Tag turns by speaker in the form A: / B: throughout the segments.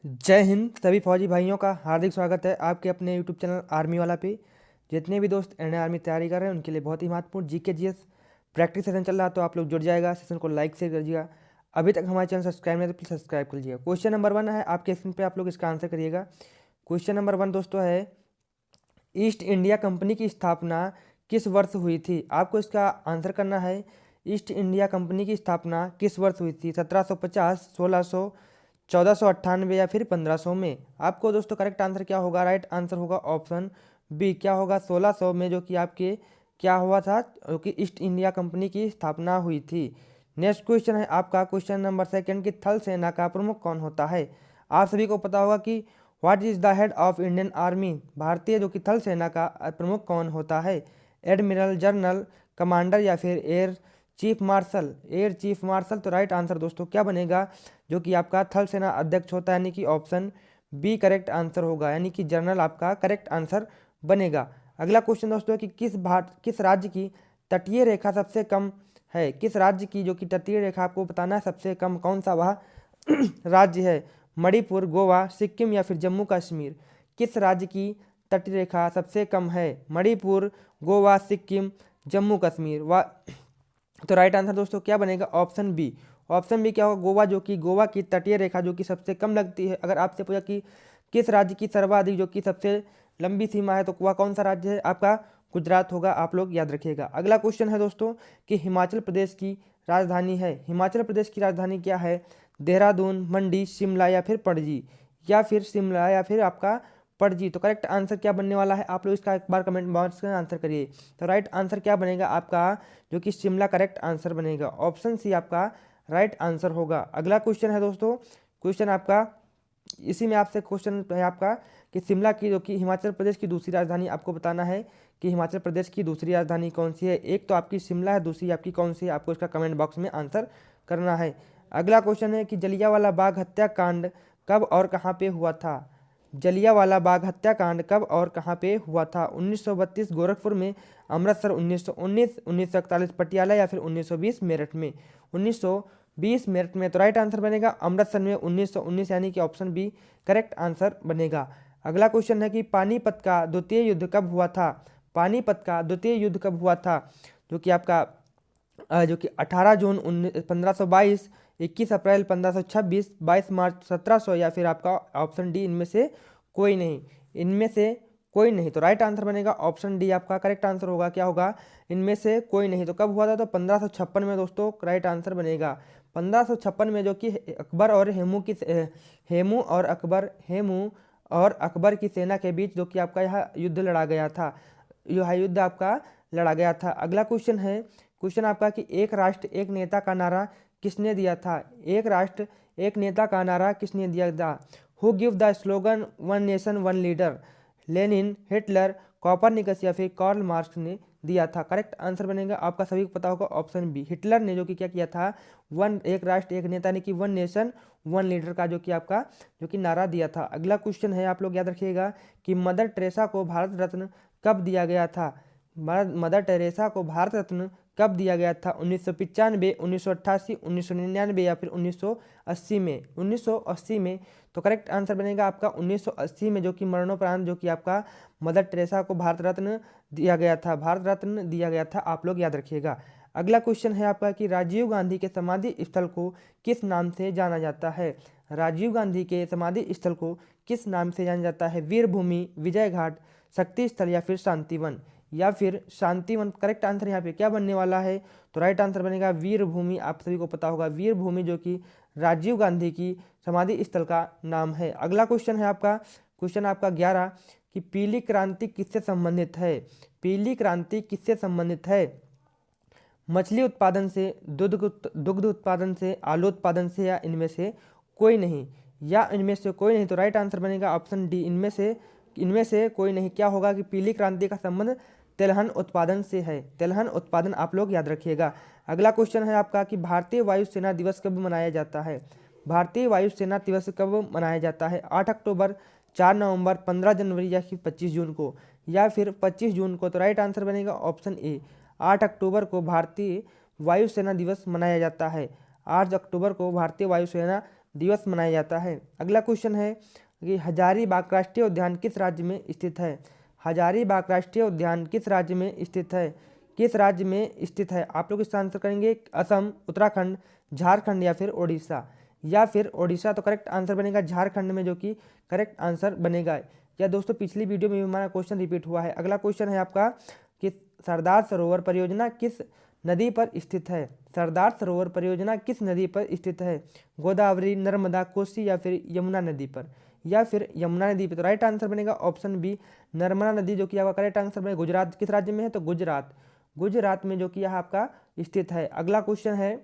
A: जय हिंद सभी फौजी भाइयों का हार्दिक स्वागत है आपके अपने यूट्यूब चैनल आर्मी वाला पे। जितने भी दोस्त इंडियन आर्मी तैयारी कर रहे हैं उनके लिए बहुत ही महत्वपूर्ण जीके जीएस प्रैक्टिस सेशन चल रहा है, तो आप लोग जुड़ जाएगा। सेशन को लाइक शेयर करिएगा। अभी तक हमारे चैनल सब्सक्राइब नहीं है तो प्लीज़ सब्सक्राइब कर लीजिएगा। क्वेश्चन नंबर 1 है आपके स्क्रीन पे, आप लोग इसका आंसर करिएगा। क्वेश्चन नंबर 1 दोस्तों है, ईस्ट इंडिया कंपनी की स्थापना किस वर्ष हुई थी? आपको इसका आंसर करना है। ईस्ट इंडिया कंपनी की स्थापना किस वर्ष हुई थी? 1750, 1600, 1498 या फिर 1500 में? आपको दोस्तों करेक्ट आंसर क्या होगा? राइट आंसर होगा ऑप्शन बी। क्या होगा? 1600 में, जो कि आपके क्या हुआ था, जो कि ईस्ट इंडिया कंपनी की स्थापना हुई थी। नेक्स्ट क्वेश्चन है आपका क्वेश्चन नंबर 2 कि थल सेना का प्रमुख कौन होता है? आप सभी को पता होगा कि what is the head of Indian army? भारतीय जो कि थल सेना का प्रमुख कौन होता है? एडमिरल, जनरल, कमांडर या फिर air chief marshal? Air chief marshal. तो राइट आंसर दोस्तों क्या बनेगा? जो कि आपका थल सेना अध्यक्ष होता है, यानी कि ऑप्शन बी करेक्ट आंसर होगा, यानी कि जनरल आपका करेक्ट आंसर बनेगा। अगला क्वेश्चन दोस्तों है कि किस राज्य की तटीय रेखा सबसे कम है? किस राज्य की जो कि तटीय रेखा आपको बताना है सबसे कम, कौन सा वह राज्य है? मणिपुर, गोवा, सिक्किम या फिर जम्मू कश्मीर? किस राज्य की तटीय रेखा सबसे कम है? मणिपुर, गोवा, सिक्किम, जम्मू कश्मीर? तो राइट आंसर दोस्तों क्या बनेगा? Option B. ऑप्शन बी क्या होगा? गोवा, जो कि गोवा की तटीय रेखा जो कि सबसे कम लगती है। अगर आपसे पूछा कि किस राज्य की सर्वाधिक जो कि सबसे लंबी सीमा है, तो वह कौन सा राज्य है? आपका गुजरात होगा, आप लोग याद रखिएगा। अगला क्वेश्चन है दोस्तों कि हिमाचल प्रदेश की राजधानी है। हिमाचल प्रदेश की राजधानी क्या है? देहरादून, मंडी, शिमला या फिर पणजी? या फिर शिमला या फिर आपका पणजी? तो करेक्ट आंसर क्या बनने वाला है? आप लोग इसका एक बार कमेंट बॉक्स में आंसर करिए। तो राइट आंसर क्या बनेगा आपका? जो कि शिमला करेक्ट आंसर बनेगा। ऑप्शन सी आपका राइट आंसर होगा। अगला क्वेश्चन है दोस्तों, क्वेश्चन आपका इसी में आपसे क्वेश्चन है आपका कि शिमला की जो कि हिमाचल प्रदेश की दूसरी राजधानी, आपको बताना है कि हिमाचल प्रदेश की दूसरी राजधानी कौन सी है। एक तो आपकी शिमला है, दूसरी आपकी कौन सी है? आपको इसका कमेंट बॉक्स में आंसर करना है। अगला क्वेश्चन है कि जलियांवाला बाग हत्याकांड कब और कहाँ पे हुआ था? जलियांवाला बाग हत्याकांड कब और कहाँ पे हुआ था? 1932 गोरखपुर में, अमृतसर 1919, 1941 पटियाला या फिर 1920 मेरठ में? 1920 मेरठ में। तो राइट आंसर बनेगा अमृतसर में 1919, यानी कि ऑप्शन बी करेक्ट आंसर बनेगा। अगला क्वेश्चन है कि पानीपत का द्वितीय युद्ध कब हुआ था? पानीपत का द्वितीय युद्ध कब हुआ था? जो कि आपका जो कि 18 जून 1522, 21 अप्रैल 1526, 22 मार्च 1700 या फिर आपका ऑप्शन डी इनमें से कोई नहीं? इनमें से कोई नहीं। तो राइट आंसर बनेगा ऑप्शन डी आपका करेक्ट आंसर होगा। क्या होगा? इनमें से कोई नहीं। तो कब हुआ था? तो 1556 में दोस्तों राइट आंसर बनेगा। 1556 में, जो कि अकबर और हेमू और अकबर की सेना के बीच जो कि आपका यह युद्ध लड़ा गया था। यह युद्ध आपका लड़ा गया था। अगला क्वेश्चन है, क्वेश्चन आपका कि एक राष्ट्र एक नेता का नारा किसने दिया था? एक राष्ट्र एक नेता का नारा किसने दिया था? Who give the slogan one nation one leader? Lenin, Hitler, Copernicus या फिर कार्ल मार्क्स ने दिया था? करेक्ट आंसर बनेगा आपका सभी को पता होगा ऑप्शन बी। हिटलर ने जो कि क्या किया था? एक राष्ट्र एक नेता ने कि वन नेशन वन लीडर का जो कि आपका जो कि नारा दिया था। अगला क्वेश्चन है, आप लोग याद रखिएगा कि मदर टेरेसा को भारत रत्न कब दिया गया था? मदर टेरेसा को भारत रत्न कब दिया गया था? 1995, 1988, 1999 या फिर 1980 में? 1980 में। तो करेक्ट आंसर बनेगा आपका 1980 में, जो कि मरणोपरांत जो कि आपका मदर टेरेसा को भारत रत्न दिया गया था। भारत रत्न दिया गया था, आप लोग याद रखिएगा। अगला क्वेश्चन है आपका कि राजीव गांधी के समाधि स्थल को किस नाम से जाना जाता है? राजीव गांधी के समाधि स्थल को किस नाम से जाना जाता है? वीर भूमि, विजय घाट, शक्ति स्थल या फिर शांतिवन? या फिर शांतिवन? करेक्ट आंसर यहाँ पे क्या बनने वाला है? तो राइट आंसर बनेगा वीर भूमि। आप सभी को पता होगा वीर भूमि जो कि राजीव गांधी की समाधि स्थल का नाम है। अगला क्वेश्चन है आपका क्वेश्चन आपका 11 कि पीली क्रांति किससे संबंधित है? पीली क्रांति किससे संबंधित है? मछली उत्पादन से, दुग्ध उत्पादन से, आलू उत्पादन से, या इनमें से कोई नहीं? या इनमें से कोई नहीं। तो राइट आंसर बनेगा ऑप्शन डी, इनमें से कोई नहीं। क्या होगा कि पीली क्रांति का संबंध तिलहन उत्पादन से है। तिलहन उत्पादन, आप लोग याद रखिएगा। अगला क्वेश्चन है आपका कि भारतीय वायुसेना दिवस कब मनाया जाता है? भारतीय वायुसेना दिवस कब मनाया जाता है? 8 अक्टूबर, 4 नवंबर, 15 जनवरी या फिर 25 जून को? या फिर 25 जून को? तो राइट आंसर बनेगा ऑप्शन ए, 8 अक्टूबर को भारतीय वायुसेना दिवस मनाया जाता है। 8 अक्टूबर को भारतीय वायुसेना दिवस मनाया जाता है? अगला क्वेश्चन है कि हजारीबाग राष्ट्रीय उद्यान किस राज्य में स्थित है? हजारीबाग राष्ट्रीय उद्यान किस राज्य में स्थित है? किस राज्य में स्थित है? आप लोग इसका आंसर करेंगे असम, उत्तराखंड, झारखंड या फिर ओडिशा। या फिर ओडिशा, तो करेक्ट आंसर बनेगा झारखंड में, जो कि करेक्ट आंसर बनेगा। या दोस्तों पिछली वीडियो में भी हमारा क्वेश्चन रिपीट हुआ है। अगला क्वेश्चन है आपका कि सरदार सरोवर परियोजना किस नदी पर स्थित है? सरदार सरोवर परियोजना किस नदी पर स्थित है? गोदावरी, नर्मदा, कोसी या फिर यमुना नदी पर? या फिर यमुना नदी पर। तो राइट आंसर बनेगा ऑप्शन बी, नर्मदा नदी, जो कि आपका करेक्ट आंसर बनेगा। गुजरात किस राज्य में है? तो गुजरात, गुजरात में जो कि यह आपका स्थित है। अगला क्वेश्चन है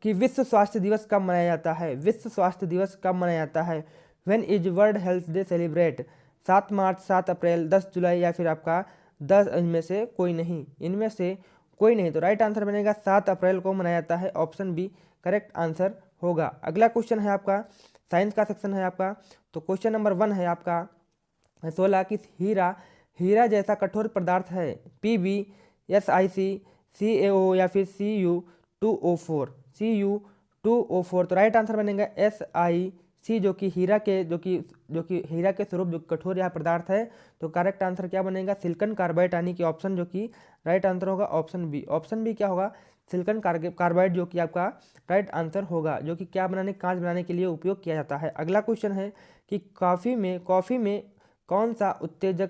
A: कि विश्व स्वास्थ्य दिवस कब मनाया जाता है? विश्व स्वास्थ्य दिवस कब मनाया जाता है? When is world health day celebrate? 7 मार्च, 7 अप्रैल, 10 जुलाई या फिर आपका 10 इनमें से कोई नहीं? इनमें से कोई नहीं, तो राइट आंसर बनेगा 7 अप्रैल को मनाया जाता है। ऑप्शन बी करेक्ट आंसर होगा। अगला क्वेश्चन है आपका साइंस का सेक्शन है आपका। तो क्वेश्चन नंबर 1 है आपका 16 कि हीरा, हीरा जैसा कठोर पदार्थ है? PB, SiC, CaO या फिर Cu2O4? Cu2O4, तो राइट आंसर बनेगा SiC, जो कि हीरा के हीरा के स्वरूप जो कठोर यह पदार्थ है। तो करेक्ट आंसर क्या बनेगा? सिलिकॉन कार्बाइड, यानी कि ऑप्शन जो कि राइट आंसर होगा ऑप्शन बी। ऑप्शन बी क्या होगा? सिलिकॉन कार्बाइड, जो कि आपका राइट आंसर होगा, जो कि क्या बनाने, कांच बनाने के लिए उपयोग किया जाता है। अगला क्वेश्चन है कि कॉफ़ी में कौन सा उत्तेजक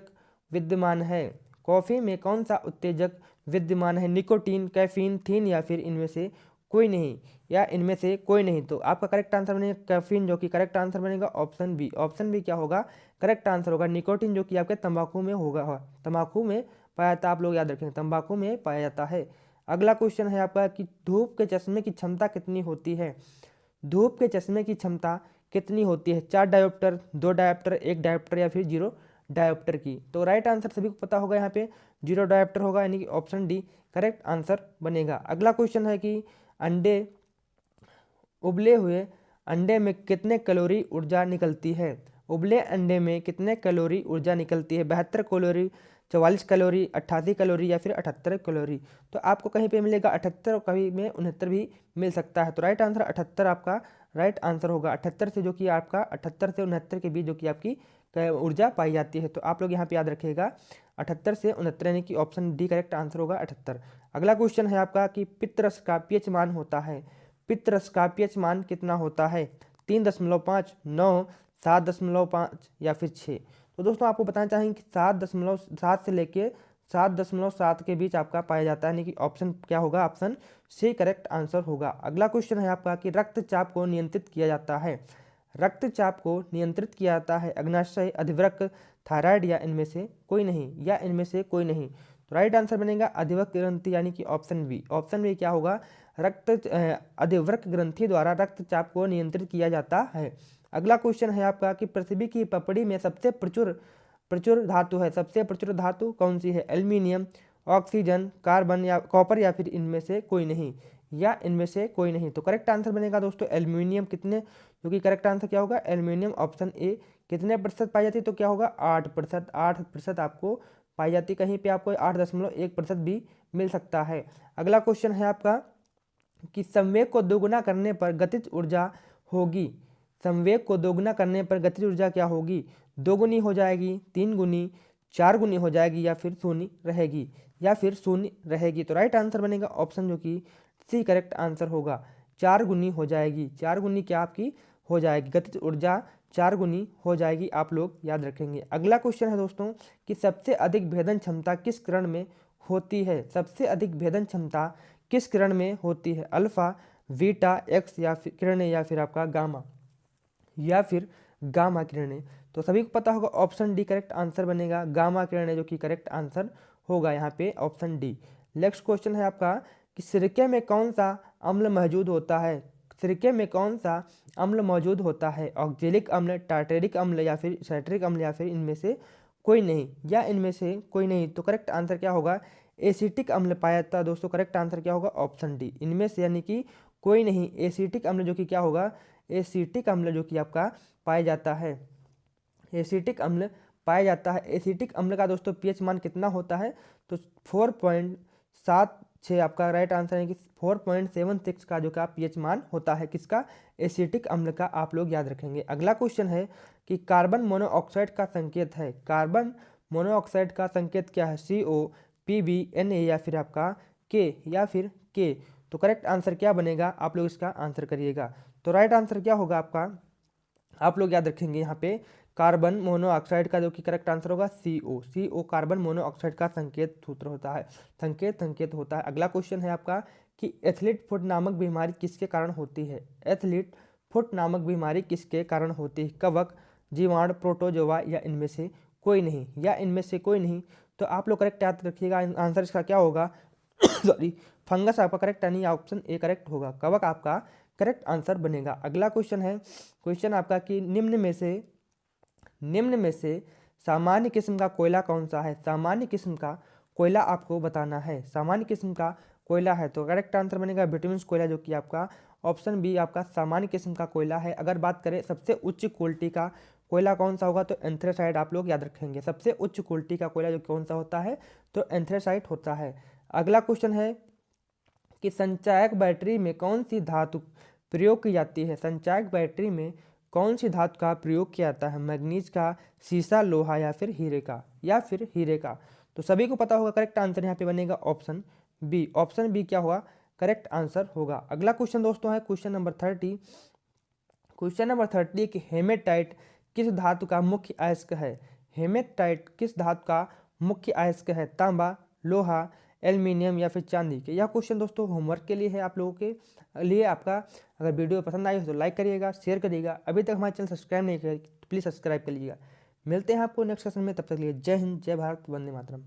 A: विद्यमान है? कॉफ़ी में कौन सा उत्तेजक विद्यमान है? निकोटीन, कैफीन, थीन या फिर इनमें से कोई नहीं? या इनमें से कोई नहीं, तो आपका करेक्ट आंसर बनेगा कैफीन, जो कि करेक्ट आंसर बनेगा ऑप्शन बी। ऑप्शन बी क्या होगा? करेक्ट आंसर होगा निकोटीन, जो कि आपके तंबाकू में होगा, तंबाकू में पाया जाता है। आप लोग याद रखें, तंबाकू में पाया जाता है। अगला क्वेश्चन है आपका कि धूप के चश्मे की क्षमता कितनी होती है? धूप के चश्मे की क्षमता कितनी होती है? 4 डायोप्टर, 2 डायोप्टर, 1 डायोप्टर या फिर 0 डायोप्टर की? तो राइट आंसर सभी को पता होगा, यहाँ पे 0 डायोप्टर होगा, यानी कि ऑप्शन डी करेक्ट आंसर बनेगा। अगला क्वेश्चन है कि उबले हुए अंडे में कितने कैलोरी ऊर्जा निकलती है? उबले अंडे में कितने कैलोरी ऊर्जा निकलती है? 72 कैलोरी, 44 कैलोरी, 88 कैलोरी या फिर 78 कैलोरी? तो आपको कहीं पे मिलेगा 78 और कहीं में 69 भी मिल सकता है। तो राइट आंसर 78 आपका राइट आंसर होगा। 78 से जो कि आपका 78 से 69 के बीच जो कि आपकी ऊर्जा पाई जाती है। तो आप लोग यहाँ पे याद रखिएगा 78 से 69, यानी कि ऑप्शन डी करेक्ट आंसर होगा 78। अगला क्वेश्चन है आपका कि पितरस का पीएच मान होता है? पितरस का पीएच मान कितना होता है? 3.5, 9, 7.5 या फिर 6? तो दोस्तों आपको बताना चाहेंगे कि 7.7 से लेके 7.7 के बीच आपका पाया जाता है, यानी कि ऑप्शन क्या होगा? ऑप्शन सी करेक्ट आंसर होगा। अगला क्वेश्चन है आपका कि रक्तचाप को नियंत्रित किया जाता है? रक्तचाप को नियंत्रित किया जाता है अग्नाशय, अधिवृक्क, थायराइड या इनमें से कोई नहीं? या इनमें से कोई नहीं, तो राइट आंसर बनेगा अधिवृक्क ग्रंथि, यानी कि ऑप्शन बी। ऑप्शन बी क्या होगा? अधिवृक्क ग्रंथि द्वारा रक्तचाप को नियंत्रित किया जाता है। अगला क्वेश्चन है आपका कि पृथ्वी की पपड़ी में सबसे प्रचुर धातु है? सबसे प्रचुर धातु कौन सी है? एल्यूमिनियम, ऑक्सीजन, कार्बन या कॉपर या फिर इनमें से कोई नहीं? या इनमें से कोई नहीं, तो करेक्ट आंसर बनेगा दोस्तों एल्यूमिनियम। कितने, क्योंकि करेक्ट आंसर क्या होगा? Aluminium option A. कितने प्रतिशत पाई जाती है? तो क्या होगा? 8%। 8% आपको पाई जाती है, कहीं पे आपको 8.1% भी मिल सकता है। अगला क्वेश्चन है आपका कि संवेग को दोगुना करने पर गतिज ऊर्जा होगी? संवेग को दोगुना करने पर गतिज ऊर्जा क्या होगी? 2 गुनी हो जाएगी, 3 गुनी, 4 गुनी हो जाएगी या फिर शून्य रहेगी? या फिर शून्य रहेगी, तो राइट आंसर बनेगा ऑप्शन जो कि सी करेक्ट आंसर होगा। 4 गुनी हो जाएगी। 4 गुनी क्या आपकी हो जाएगी? गतिज ऊर्जा 4 गुनी हो जाएगी, आप लोग याद रखेंगे। अगला क्वेश्चन है दोस्तों कि सबसे अधिक भेदन क्षमता किस किरण में होती है? सबसे अधिक भेदन क्षमता किस किरण में होती है? अल्फा, बीटा, एक्स या फिर किरणें या फिर आपका गामा? या फिर गामा किरणें? तो सभी को पता होगा ऑप्शन डी करेक्ट आंसर बनेगा, गामा किरणें, जो कि करेक्ट आंसर होगा यहाँ पे ऑप्शन डी। नेक्स्ट क्वेश्चन है आपका कि सिरके में कौन सा अम्ल मौजूद होता है? सिरके में कौन सा अम्ल मौजूद होता है? ऑक्जेलिक अम्ल, टार्टेरिक अम्ल या फिर साइट्रिक अम्ल या फिर इनमें से कोई नहीं? या इनमें से कोई नहीं, तो करेक्ट आंसर क्या होगा? एसिटिक अम्ल पाया जाता है दोस्तों। करेक्ट आंसर क्या होगा? ऑप्शन डी, इनमें से, यानी कि कोई नहीं। एसिटिक अम्ल जो कि क्या होगा? एसिटिक अम्ल जो कि आपका पाया जाता है, एसिटिक अम्ल पाया जाता है। एसिटिक अम्ल का दोस्तों पीएच मान कितना होता है? तो 7.6 आपका राइट आंसर है कि 4.76 का जो का पीएच मान होता है किसका, एसिटिक अम्ल का, आप लोग याद रखेंगे। अगला क्वेश्चन है कि कार्बन मोनोऑक्साइड का संकेत है, कार्बन मोनोऑक्साइड का संकेत क्या है, CO, PB, Na या फिर आपका K या फिर K। तो करेक्ट आंसर क्या बनेगा, आप लोग इसका आंसर करिएगा। तो राइट आंसर क्या होगा आपका, आप लोग याद रखेंगे यहाँ पे कार्बन मोनोऑक्साइड का जो कि करेक्ट आंसर होगा CO कार्बन मोनोऑक्साइड का संकेत सूत्र होता है, संकेत होता है। अगला क्वेश्चन है आपका कि एथलीट फुट नामक बीमारी किसके कारण होती है, एथलीट फुट नामक बीमारी किसके कारण होती है, कवक, जीवाणु, प्रोटोजोआ या इनमें से कोई नहीं, या इनमें से कोई नहीं। तो आप लोग करेक्ट याद रखिएगा, आंसर इसका क्या होगा सॉरी, फंगस आपका करेक्ट यानी ऑप्शन ए करेक्ट होगा, कवक आपका करेक्ट आंसर बनेगा। अगला क्वेश्चन है, क्वेश्चन आपका कि निम्न में से सामान्य किस्म का कोयला कौन सा है, सामान्य किस्म का कोयला आपको बताना है, सामान्य किस्म का कोयला है। तो करेक्ट आंसर बनेगा विटामिन कोयला, जो कि आपका ऑप्शन बी आपका सामान्य किस्म का कोयला है। अगर बात करें सबसे उच्च क्वालिटी का कोयला कौन सा होगा, तो एंथ्रेसाइट आप लोग याद रखेंगे, सबसे उच्च क्वालिटी का कोयला जो कौन सा होता है, तो एंथ्रेसाइट होता है। अगला क्वेश्चन है कि संचायक बैटरी में कौन सी धातु प्रयोग की जाती है, संचायक बैटरी में कौन सी धातु का प्रयोग किया जाता है, मैग्नीज का, सीसा, लोहा या फिर हीरे का। तो सभी को पता होगा करेक्ट आंसर यहाँ पे बनेगा ऑप्शन बी क्या होगा, करेक्ट आंसर होगा। अगला क्वेश्चन दोस्तों है क्वेश्चन नंबर 30 कि हेमेटाइट किस धातु का मुख्य अयस्क है, हेमेटाइट किस धातु का मुख्य अयस्क है, तांबा, लोहा, एल्युमिनियम या फिर चांदी के। यह क्वेश्चन दोस्तों होमवर्क के लिए है, आप लोगों के लिए आपका। अगर वीडियो पसंद आई हो तो लाइक करिएगा, शेयर करिएगा, अभी तक हमारे चैनल सब्सक्राइब नहीं किया तो प्लीज़ सब्सक्राइब कर लीजिएगा। मिलते हैं आपको नेक्स्ट सेशन में, तब तक के लिए जय हिंद, जय भारत, वंदे मातरम।